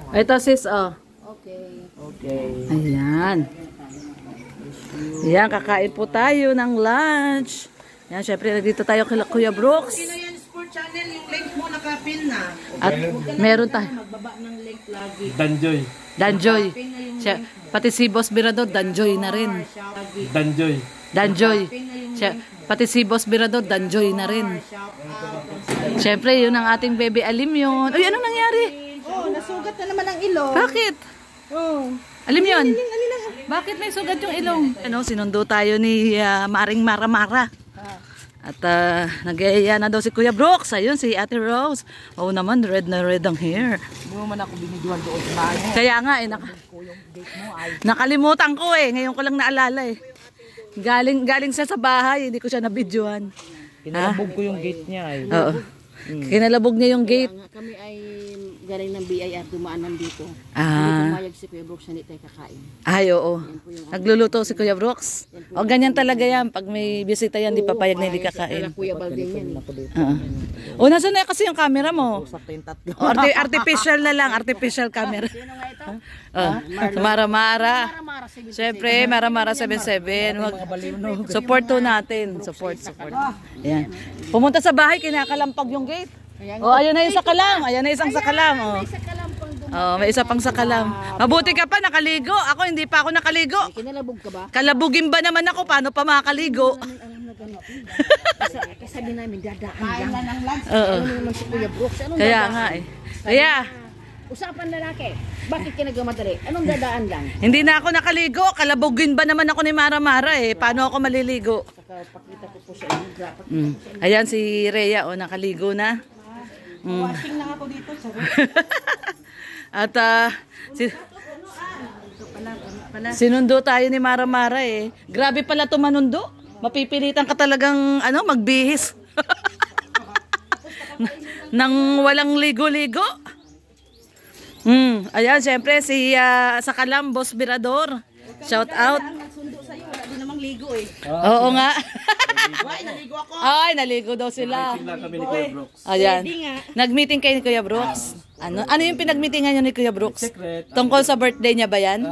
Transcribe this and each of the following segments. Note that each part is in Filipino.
Ito sis, oh. Okay. Ayan. Ayan, kakain po tayo ng lunch. Ayan, syempre, nandito tayo kay Kuya Brooks. Sino yan, Sport Channel? Yung link mo nakapin na. At meron tayo. Magbaba ng link lagi. Danjoy. Danjoy. Pati si Boss Birador, Danjoy na rin. Danjoy. Danjoy. Pati si Boss Birador, Danjoy na rin. Syempre, yun ang ating baby Alim yun. Uy, anong nangyari? Oh, nasugat na naman ang ilong. Bakit? Oh. Alim yun? Bakit may sugat yung ilong? Ano, sinundo tayo ni Maring Mara-Mara. At nag-iaya na daw si Kuya Brooks. Ayun, si Ate Rose. Oo naman, red na red ang hair. Hindi mo man ako binidyohan doon sa bahay. Kaya nga eh, nakalimutan ko eh. Ngayon ko lang naalala eh. Galing siya sa bahay, hindi ko siya nabidyohan. Kinalabog ko yung gate niya eh. Oo. Kinalabog niya yung gate. Kami ay galing ng BIR dumaan nandito. Ah. Pumayag si Kuya Brooks na hindi tayo kakain. Ay, oo. Nagluluto si Kuya Brooks. O, ganyan talaga yan. Pag may bisita yan, di papayag na hindi kakain. Kuya Balding yan. O, nasa na kasi yung camera mo? Sakto yung tatlo. O, artificial na lang. Artificial camera. Sino nga ito? Mara-Mara. Mara 77. Siyempre, Mara-Mara 77. Support to natin. Support. Ayan. Pumunta sa bahay, kinakalampag yung gate. Oh, ayun na yung sakalam. Ayan na isang sakalam. Oh. Oh, may isa pang sakalam. Mabuti ka pa, nakaligo. Ako, hindi pa ako nakaligo. Kinalabog ka ba? Kalabugin ba naman ako? Paano pa makakaligo? Kasi sabi namin dadaan lang. Oo. Ano naman si Kuya Brooks? Anong Kaya dadaan? nga eh. Kaya, Usapan lalaki. Bakit ka nagmamadali? Anong dadaan lang? hindi na ako nakaligo. Kalabugin ba naman ako ni Mara-Mara eh? Paano ako maliligo? Saka pakita ko po sa inyo. Dapat Ayan si Rhea, oh, nakaligo na. Washing na ako dito. At sinundo tayo ni Mara-Mara eh. Grabe pala to manundo. Mapipilitan ka talagang magbihis. Nang walang ligo-ligo. Ayan, syempre si Sakalam, Boss Birador. Shout out. Nagsundo sa'yo, wala din namang ligo eh. Oo nga. Why, naligo ako. Ay, naligo daw sila. Tingnan kami ni Kuya Brooks. Ayan. Pwede nga. Nag-meeting kayo ni Kuya Brooks. Ano yung pinag-meetingan niyo ni Kuya Brooks? Secret. Tungkol sa birthday niya ba yan?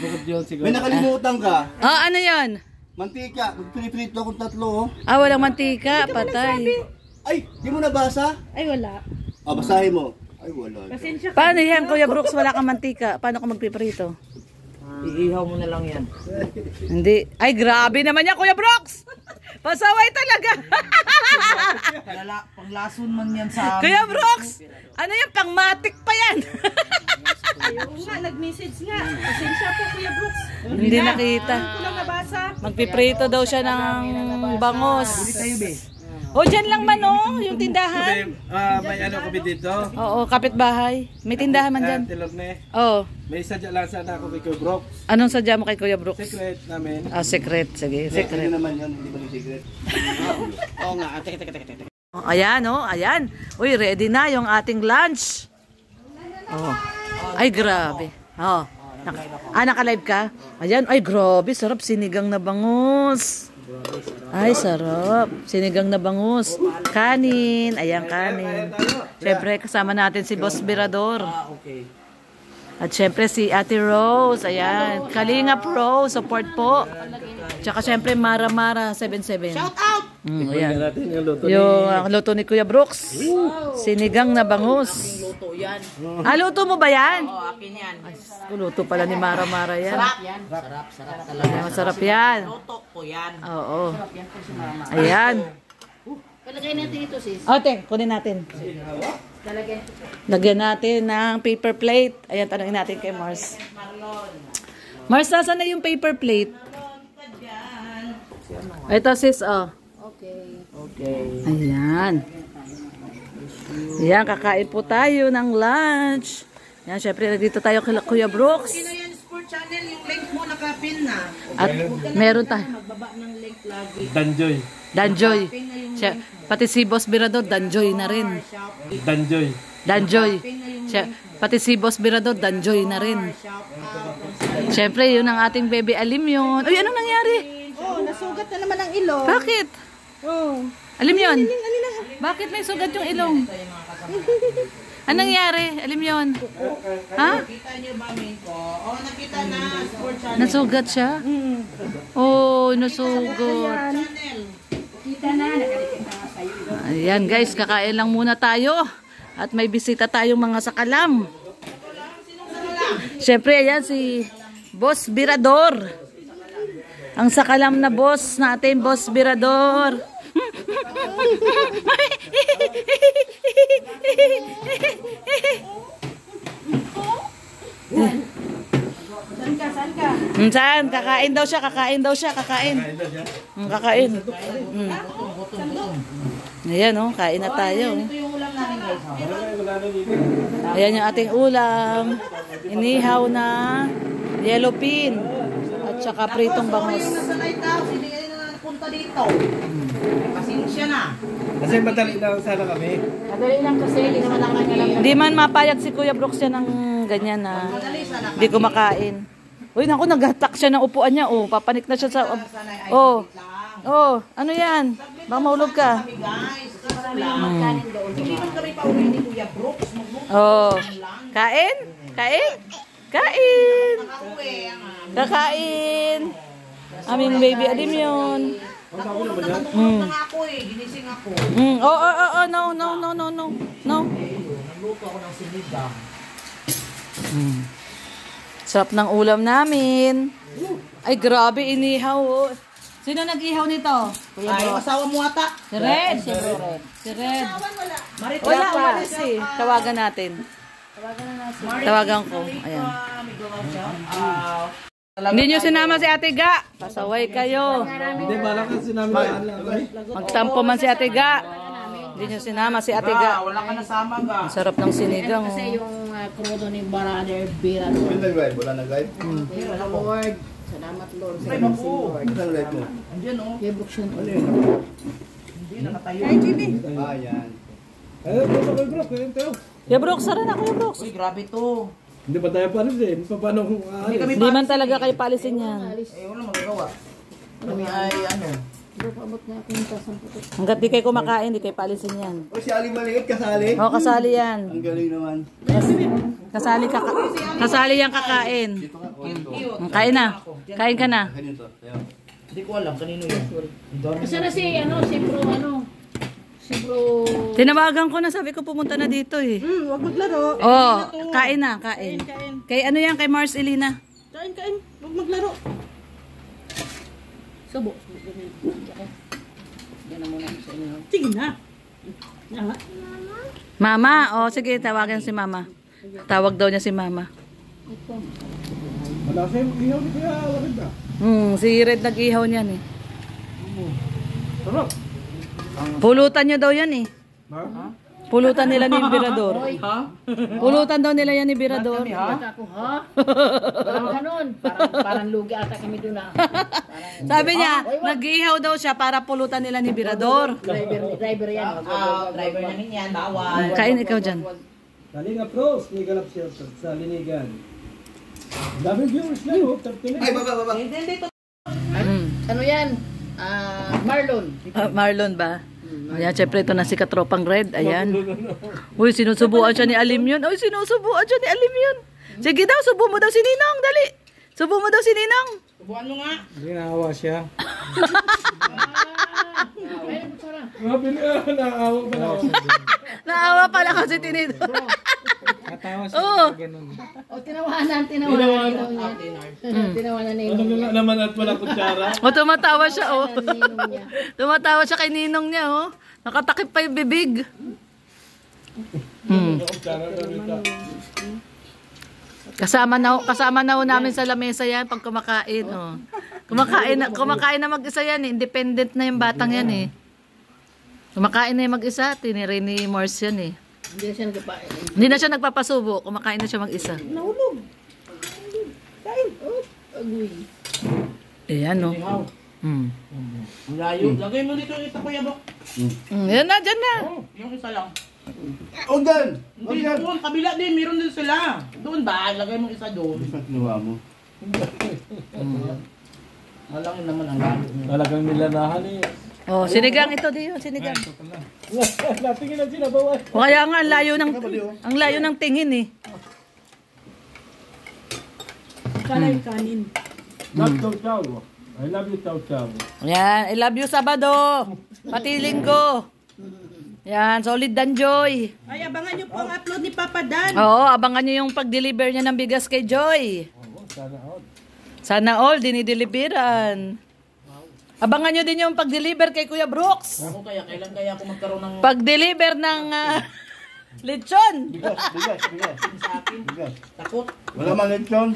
Bukod yun siguro. May nakalimutan ka. Ano yan? Mantika. Magpiniprito akong tatlo. Walang mantika, patay. Ay, di mo nabasa? Ay, wala. Basahin mo. Ay, wala. Pasensya ka. Paano yan, Kuya Brooks? Wala kang mantika. Paano ka magpiprito? Iihaw mo na lang yan. Hindi. Ay, grabe naman yan, Kuya Brooks! Pasaway talaga! Panglason man yan sa... Kuya Brooks! Ano yan? Pangmatik pa yan! Oo nga, nag-message nga. Pasensya po, Kuya Brooks. Hindi nakita. Ko lang nabasa. Magpiprito daw siya ng bangos. O, dyan lang man yung tindahan. May ano kami dito. Oo, kapitbahay. May tindahan man dyan. Tilorne. Oo. May sadya lang sana ako kay Kuya Brooks. Anong sadya mo kay Kuya Brooks? Secret namin. Secret. Sige, secret. Ano naman yan? Hindi ba yung secret? Oo nga, teka. Ayan, ayan. Uy, ready na yung ating lunch. Ay, grabe. Naka-live ka? Ayan, ay, grabe. Sarap, sinigang na bangus. Ay, sarap. Sinigang na bangus. Kanin. Ayan, kanin. Siyempre, kasama natin si Boss Birador. Okay. At syempre si Ate Rose, ayan. Kalingap Rose, support po. Tsaka syempre Mara-Mara 77. Shout out! Ayan. Natin yung luto Yung luto ni Kuya Brooks. Sinigang na bangus. Luto yan. Luto mo ba yan? Oo, akin yan. Luto pala ni Mara-Mara yan. Yan. Sarap talaga. Masarap yan. Luto ko yan. Oo. Ayan. Palagay natin ito sis. Ate, kunin natin. Lagyan natin ng paper plate. Ayan, tanongin natin kay Mars. Mars, saan na yung paper plate? Ito sis, Okay. Ayan. Ayan, kakain po tayo ng lunch. Ayan, syempre, nandito tayo kay Kuya Brooks. Sino yan, Sport Channel? Yung link mo nakapin na. At meron tayo. Magbaba ng link lagi. Danjoy. Danjoy. Pati si Boss Birador, Danjoy na rin. Danjoy. Danjoy. Pati si Boss Birador, Danjoy na rin. Siyempre, yun ang ating baby Alim yun. Uy, anong nangyari? Oh, nasugat na naman ang ilong. Bakit? Oh. Alim yun? Bakit may sugat yung ilong? Anong nangyari? Alam yun? Ha? Kita niyo ba, Minko? Oh, nakita na. Sports channel. Nasugat siya? Oh, nasugat. Channel. Kita na, nakalikit na nga sa'yo. Ayan guys, kakain lang muna tayo. At may bisita tayong mga sakalam. Siyempre, ayan si Boss Birador. Ang sakalam na boss natin, Boss Birador. Saan ka? Saan? Kakain daw siya, kakain daw siya, kakain. Kakain. Ayan oh, kain na tayo. Ito yung ulam namin, guys. Ayan yung ating ulam. Inihaw na yellow pin. At saka pritong bangus. Nasa light house, hindi ka na napunta dito. Pasensya na. Kasi madali na sana kami. Madali lang kasi, hindi naman lang alam. Hindi man mapayag si Kuya Brooks yan ng ganyan na hindi kumakain. Uy, naku, nag-attack siya ng upuan niya. Oh, papanik na siya sa... Oh, oh, ano yan? Baka mahulog ka. Guys, hindi man kami pauwi ni Kuya Brooks. Oh, kain? Kain? Kain! Nakauwi ang Kakain! Aming baby adim yun. natulog na nga ako eh. Ginising ako. No. Nagluto ako ng sinigang. Sarap ng ulam namin. Ay, grabe, inihaw. Oh. Sino nag-ihaw nito? Ay, asawa mo ata. Si Red. Si Red. Wala, umalis eh. Tawagan natin. Tawagan ko. Ayan. Hindi nyo sinama si Ate Ga. Pasaway kayo. Hindi, bala kasi namin na kami. Magtampo man si Ate Ga. Hindi nyo sinama si Ate Ga. Wala ka nasama ga. Ang sarap ng sinigang. Kasi yung krudo ni Brother Bira. Yung nag-ride, wala nag-ride? Lord. Salamat Lord. Ay, babu. Yung nag-ride mo? Andiyan oh. Kaya buksan ko. Hindi nakatayo. Ah, yan. Eh, ito kay Brock, eh, ito. Ya Brooks, sara na Kuya Brooks. Uy, grabe to. Hindi pa tayo paano din. Paano kung aalis? Hindi man talaga kayo palisin yan. Eh, wala magagawa. Kami ay ano. Bro, paabot na ako yung tasang puto. Hanggat di kayo kumakain, di kayo palisin yan. O si Ali Maliit, kasali? O, kasali yan. Ang galing naman. Kasali yan kakain. Kain na. Kain ka na. Ganyan to. Ayaw. Hindi ko alam kanino yan. Kasi na si bro, Tinawagan ko na, sabi ko pumunta na dito eh. Huwag maglaro. Oh, kain na, kain. Kay ano yan, kay Mars Elina. Kain. Huwag maglaro. subo. Sige na. Mama, oh sige, tawagan si Mama. Tawag daw niya si Mama. Wala siya yung ihaw ni Kuya Wakid ba? Si Red nag-ihaw niyan eh. Sarap. Pulutan niya daw yan eh. Ha? Pulutan nila ni Birador. Ha? Pulutan daw nila yan ni Birador. Ako, ha? Parang ganun. Parang lugi ata kami doon na. Sabi niya, nag-ihaw daw siya para pulutan nila ni Birador. Driver yan. Driver namin yan. Bawal. Kain ikaw dyan. Kalinga Pros, Legal of Shelter sa Linigan. Daming viewers na yun. Ay, baba. Hindi to. Ano yan? Marlon. Marlon ba? Ayan, syempre ito na si Katropang Red. Ayan. Uy, sinusubuan siya ni Alim yun. Uy, sinusubuan siya ni Alim yun. Sige daw, subo mo daw si Ninong. Dali. Subo mo daw si Ninong. Subuhan mo nga. Hindi naawa siya. Ay, sarap. Naawa pala ako. Naawa pala kasi tinito. Natawa siya. Oo. Ganun. O, tinawanan niya. Tinawanan niya. Ano nga naman at wala kutsara? O, tumatawa siya, oh. Ninong niya. Tumatawa siya kay Ninong niya, oh. Nakatakip pa yung bibig. Kutsara na rito. Kasama na ho namin sa lamesa yan pag kumakain, oh. Kumakain na mag-isa yan, eh. Independent na yung batang yan, eh. Kumakain na yung mag-isa, tiniray ni Morse yan, eh. Hindi siya nagpapain. Hindi na siya nagpapasubo, kumakain na siya mag-isa. Nahulog. Kain. Agoy. Ayan, no. Ang layo. Lagay mo dito yung isa, Kuya Bok. Yan na, dyan na. Yung isa lang. O, Dan! Hindi, doon. Kabila din. Meron din sila. Doon ba? Lagay mo isa doon. Isang kinuha mo. Alam naman ang layo. Talagang nilanahan eh. Oh, sinigang ito din, sinigang. Natingin lang sila, bawal. O kaya nga, ang layo ng tingin eh. Sana yung kanin. Love chow chow. I love you chow chow. Yan, I love you Sabado. Pati Linggo. Yan, solid Dan Joy. Ay, abangan nyo po ang upload ni Papa Dan. Oo, abangan nyo yung pag-deliver niya ng bigas kay Joy. Sana all, dinideliveran. Abangan nyo din yung pag-deliver kay Kuya Brooks. Ako kaya, kailan kaya ako magkaroon ng Pag-deliver ng lechon. Bigas. sa akin? Bigas. Takot. Wala man lechon.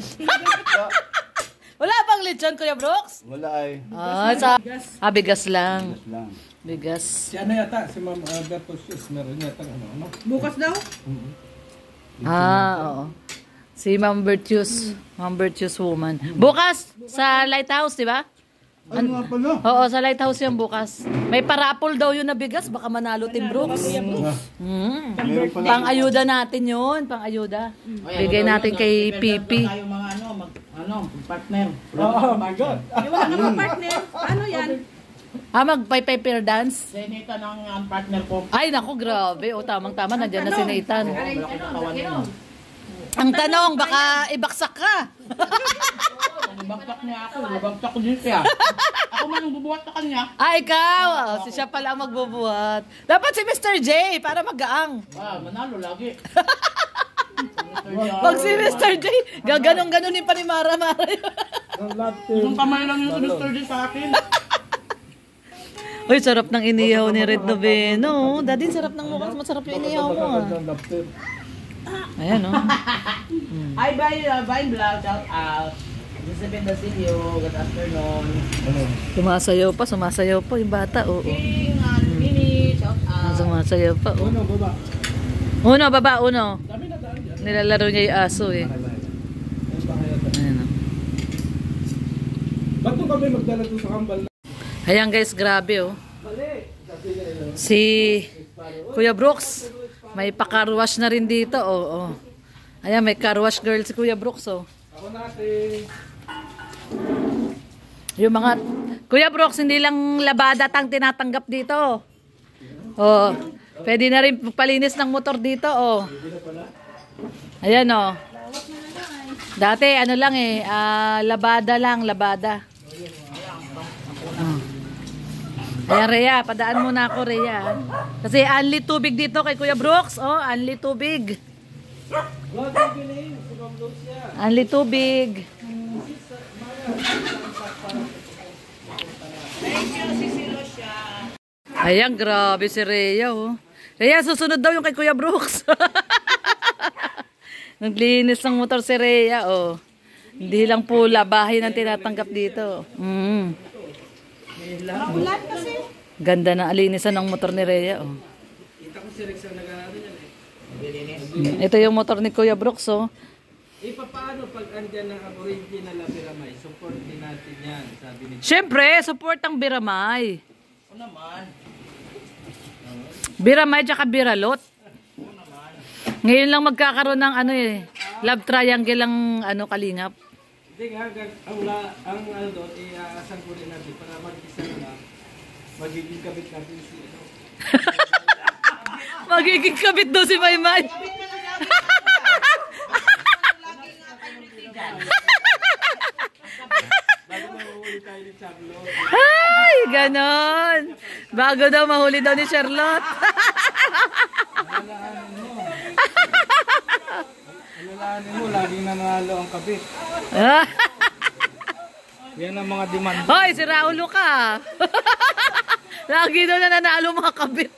Wala bang lechon, Kuya Brooks? Wala ay. Bigas lang. Bigas lang. Bigas. Si ano yata, si Ma'am Bertosius, meron yata ano. Bukas daw. Oo. Si Ma'am Bertius woman. Bukas sa Lighthouse, di ba? Ano nga pala? Oo, sa Lighthouse yung bukas. May parapol daw yun na bigas, baka manalo Team Brooks. Meron pala. Pang-ayuda natin yun, pang-ayuda. Bigay natin kay Pipi. Tayo mga partner. Oh my God. Wala naman partner. Ano yan? Mag-paper dance? Seneta ng partner ko. Ay, naku, grabe. O, tamang-tama, nandiyan na si Nathan. Malaki katawan mo. Ang tanong, baka ibaksak ka. Bagtak niya ako. Bagtak ko din siya. Ako man ang bubuhat sa kanya. Ikaw. Si siya pala ang magbubuhat. Dapat si Mr. J, para magaang. Manalo lagi. Pag si Mr. J, gaganong-ganonin pa ni Mara. Ang latte. Yung kamay lang yung Mr. D sa akin. Uy, sarap ng inihaw ni Red Noveno. Daddy, sarap ng mukhang masarap yung inihaw mo. Ang latte. Ayan, oh. Hi, bye vlog. Shout out. Josephine Dasilio. Good afternoon. Sumasayaw pa yung bata, oo. King and Mini. Shout out. Sumasayaw pa, oo. Ano, baba? Uno, baba, uno. Nilalaro niya yung aso, eh. Ayan, oh. Ba't mo kami magdala doon sa kambal? Ayan guys, grabe oh. Si Kuya Brooks, may pa-carwash na rin dito oh. Ayan, may carwash girl si Kuya Brooks oh. Ako natin. Yung mga Kuya Brooks, hindi lang labada tang tinatanggap dito. Oh, pwede na rin palinis ng motor dito oh. Ayan oh. Dati ano lang eh, labada lang, labada. Ayan, Rhea, padaan muna ako, Rhea. Kasi only tubig dito kay Kuya Brooks. Oh, only tubig. Only tubig. Ayan, grabe si Rhea, oh. Rhea, susunod daw yung kay Kuya Brooks. Naglinis ng motor si Rhea, oh. Hindi lang po labahin ang tinatanggap dito. Ulan kasi. Ganda na alinisan ng motor ni Rhea, oh. Kita ko si Rex ang nag-ano yan eh. Ito yung motor ni Kuya Brooks, oh. Paano pag andyan ng original na Biramay? Support din natin yan, sabi ni... Siyempre, support ang Biramay. Ano naman? Biramay tsaka Biralot. Ngayon lang magkakaroon ng ano eh, love triangle ang ano kalingap. Hindi nga, ang ano doon, sangkulin natin para mag-isa na magiging kabit natin si ano. Magiging kabit daw si Maymay. Ay, ganon. Bago daw mahuli daw ni Charlotte. Alalahanin mo, laging nanalo ang kabit. Yan ang mga demand. Hoy, si Raulo ka. Lagi daw na nanalo mga kabit.